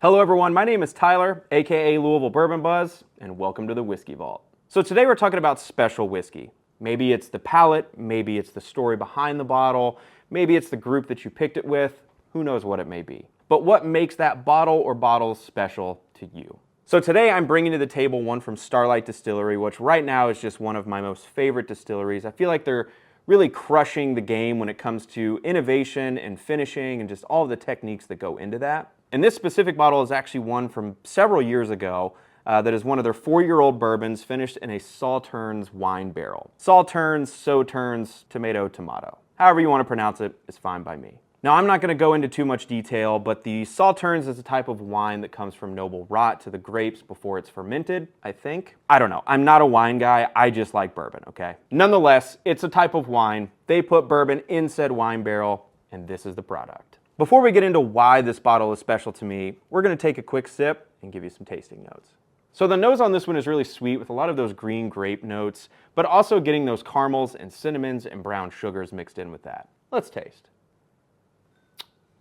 Hello everyone, my name is Tyler, aka Louisville Bourbon Buzz, and welcome to the Whiskey Vault. So today we're talking about special whiskey. Maybe it's the palate, maybe it's the story behind the bottle, maybe it's the group that you picked it with, who knows what it may be. But what makes that bottle or bottles special to you? So today I'm bringing to the table one from Starlight Distillery, which right now is just one of my most favorite distilleries. I feel like they're really crushing the game when it comes to innovation and finishing and just all of the techniques that go into that. And this specific bottle is actually one from several years ago that is one of their 4-year-old bourbons finished in a Sauternes wine barrel. Sauternes, tomato. However you want to pronounce it is fine by me. Now I'm not going to go into too much detail, but the Sauternes is a type of wine that comes from noble rot to the grapes before it's fermented, I think. I don't know. I'm not a wine guy. I just like bourbon, okay? Nonetheless, it's a type of wine. They put bourbon in said wine barrel, and this is the product. Before we get into why this bottle is special to me, we're going to take a quick sip and give you some tasting notes. So the nose on this one is really sweet with a lot of those green grape notes, but also getting those caramels and cinnamons and brown sugars mixed in with that. Let's taste.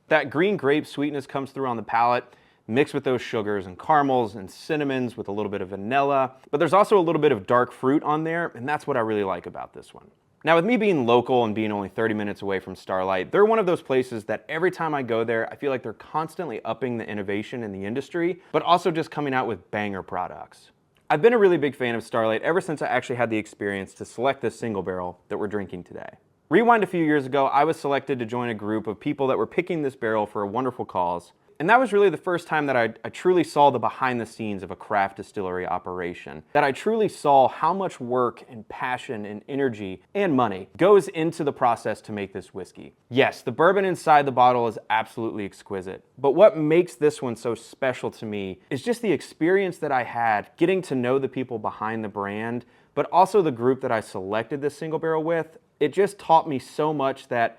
That green grape sweetness comes through on the palate, mixed with those sugars and caramels and cinnamons with a little bit of vanilla, but there's also a little bit of dark fruit on there, and that's what I really like about this one. Now with me being local and being only 30 minutes away from Starlight, they're one of those places that every time I go there, I feel like they're constantly upping the innovation in the industry, but also just coming out with banger products. I've been a really big fan of Starlight ever since I actually had the experience to select this single barrel that we're drinking today. Rewind a few years ago, I was selected to join a group of people that were picking this barrel for a wonderful cause. And that was really the first time that I truly saw the behind the scenes of a craft distillery operation. That I truly saw how much work and passion and energy and money goes into the process to make this whiskey. Yes, the bourbon inside the bottle is absolutely exquisite. But what makes this one so special to me is just the experience that I had getting to know the people behind the brand, but also the group that I selected this single barrel with. It just taught me so much that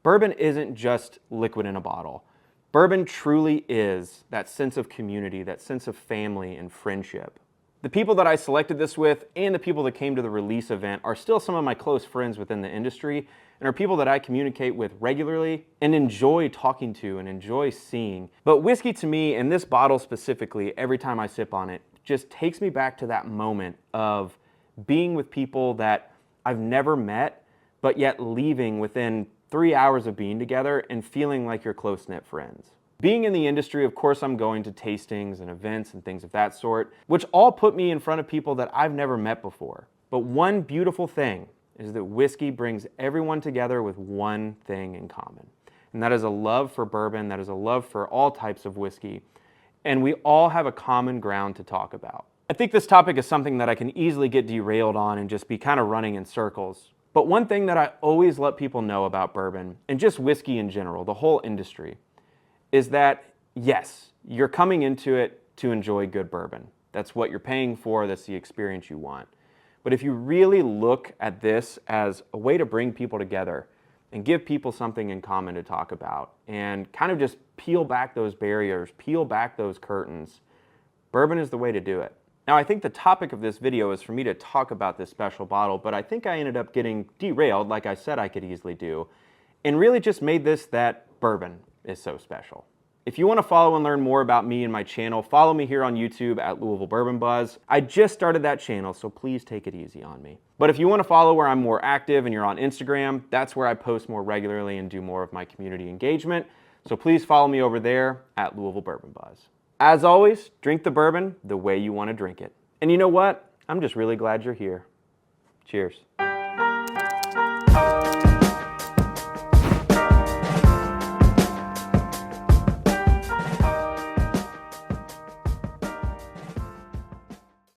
bourbon isn't just liquid in a bottle. Bourbon truly is that sense of community, that sense of family and friendship. The people that I selected this with and the people that came to the release event are still some of my close friends within the industry and are people that I communicate with regularly and enjoy talking to and enjoy seeing. But whiskey to me, and this bottle specifically, every time I sip on it, just takes me back to that moment of being with people that I've never met, but yet leaving within 3 hours of being together and feeling like you're close-knit friends. Being in the industry, of course, I'm going to tastings and events and things of that sort, which all put me in front of people that I've never met before. But one beautiful thing is that whiskey brings everyone together with one thing in common. And that is a love for bourbon, that is a love for all types of whiskey. And we all have a common ground to talk about. I think this topic is something that I can easily get derailed on and just be kind of running in circles. But one thing that I always let people know about bourbon, and just whiskey in general, the whole industry, is that yes, you're coming into it to enjoy good bourbon. That's what you're paying for, that's the experience you want. But if you really look at this as a way to bring people together and give people something in common to talk about, and kind of just peel back those barriers, peel back those curtains, bourbon is the way to do it. Now, I think the topic of this video is for me to talk about this special bottle, but I think I ended up getting derailed, like I said I could easily do, and really just made this that bourbon is so special. If you want to follow and learn more about me and my channel, follow me here on YouTube at Louisville Bourbon Buzz. I just started that channel, so please take it easy on me. But if you want to follow where I'm more active and you're on Instagram, that's where I post more regularly and do more of my community engagement. So please follow me over there at Louisville Bourbon Buzz. As always, drink the bourbon the way you want to drink it. And you know what? I'm just really glad you're here. Cheers.